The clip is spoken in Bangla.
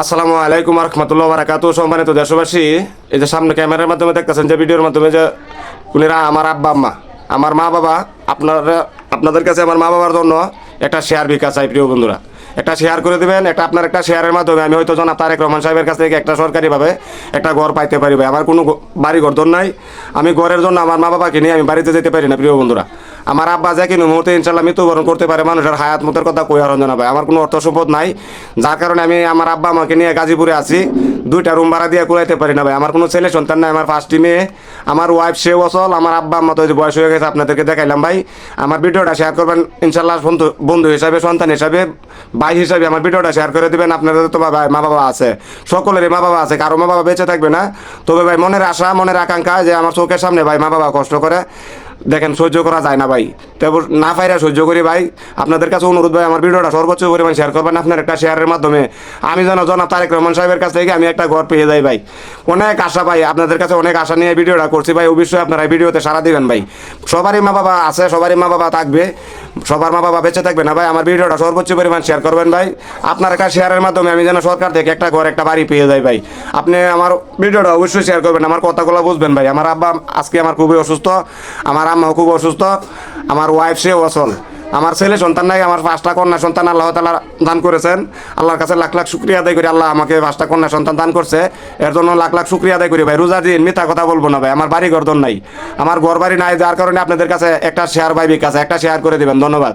আসসালামু আলাইকুম রহমতুল্লাহ বারাকাতুহু। সম্মানিত দেশবাসী, এই যে সামনে ক্যামেরার মাধ্যমে দেখতেছেন, যে ভিডিওর মাধ্যমে, যে উনিরা আমার আব্বা আম্মা, আমার মা বাবা, আপনাদের কাছে আমার মা বাবার জন্য একটা শেয়ার ভিক্ষা চাই প্রিয় বন্ধুরা। একটা শেয়ার করে দেবেন। আপনার একটা শেয়ারের মাধ্যমে আমি হয়তো জনাব তারেক রহমান সাহেবের কাছ থেকে একটা সরকারিভাবে একটা ঘর পাইতে পারি ভাই। আমার কোনো বাড়ি ঘর দর নাই। আমি ঘরের জন্য আমার মা বাবাকে নিয়ে আমি বাড়িতে যেতে পারি না প্রিয় বন্ধুরা। আমার আব্বা যে কোনো মুহূর্তে ইনশাল্লাহ মৃত্যুবরণ করতে পারে। মানুষের হায়াত মতের কথা কই আর জানা ভাই। আমার কোনো অর্থ সম্পদ নাই, যার কারণে আমি আমার আব্বা আমাকে নিয়ে গাজীপুরে আছি। 2টা রুম ভাড়া দিয়ে কুলাইতে পারি না ভাই। আমার কোনো ছেলে সন্তান নাই। আমার 5টি মেয়ে, আমার ওয়াইফ সেও অচল, আমার আব্বা আম্মা তো বয়স হয়ে গেছে, আপনাদেরকে দেখাইলাম ভাই। আমার ভিডিওটা শেয়ার করবেন ইনশাল্লাহ। বন্ধু হিসাবে, সন্তান হিসাবে, ভাই হিসাবে আমার ভিডিওটা শেয়ার করে দেবেন। আপনাদের তো ভাই মা বাবা আছে, সকলেরই মা বাবা আছে, কারো মা বাবা বেঁচে থাকবে না। তবে ভাই মনের আশা, মনের আকাঙ্ক্ষা যে আমার চোখের সামনে ভাই মা বাবা কষ্ট করে, দেখেন সহ্য করা যায় না ভাই। তবে না পাইরা সহ্য করি ভাই। আপনাদের কাছে অনুরোধ ভাই, আমার ভিডিওটা সর্বোচ্চ পরিমাণ শেয়ার করবেন। আপনার একটা শেয়ারের মাধ্যমে আমি যেন জনাব তারেক রহমান সাহেবের কাছ থেকে আমি একটা ঘর পেয়ে যাই ভাই। অনেক আশা ভাই, আপনাদের কাছে অনেক আশা নিয়ে ভিডিওটা করছি ভাই। অবশ্যই আপনারা এই ভিডিওতে সাড়া দিবেন ভাই। সবারই মা বাবা আছে, সবারই মা বাবা থাকবে, সবার মা বাবা বেঁচে থাকবে না ভাই। আমার ভিডিওটা সর্বোচ্চ পরিমাণ শেয়ার করবেন ভাই। আপনার একটা শেয়ারের মাধ্যমে আমি যেন সরকার থেকে একটা ঘর, একটা বাড়ি পেয়ে যাই ভাই। আপনি আমার ভিডিওটা অবশ্যই শেয়ার করবেন, আমার কথাগুলো বুঝবেন ভাই। আমার আব্বা আজকে আমার খুবই অসুস্থ, আমার আম্মাও খুব অসুস্থ, আমার ওয়াইফ সেও অচল, আমার ছেলে সন্তান নাই। আমার 5টা কন্যা সন্তান আল্লাহ তাআলা দান করেছেন। আল্লাহর কাছে লাখ লাখ শুকরিয়া আদায় করি। আল্লাহ আমাকে 5টা কন্যা সন্তান দান করছে, এর জন্য লাখ লাখ শুকরিয়া আদায় করি ভাই। রোজা দিন মিথ্যা কথা বলবো না ভাই। আমার বাড়ি ঘর দর নাই, আমার ঘর বাড়ি নাই, যার কারণে আপনাদের কাছে একটা শেয়ার ভাই, বিকাশ একটা শেয়ার করে দিবেন। ধন্যবাদ।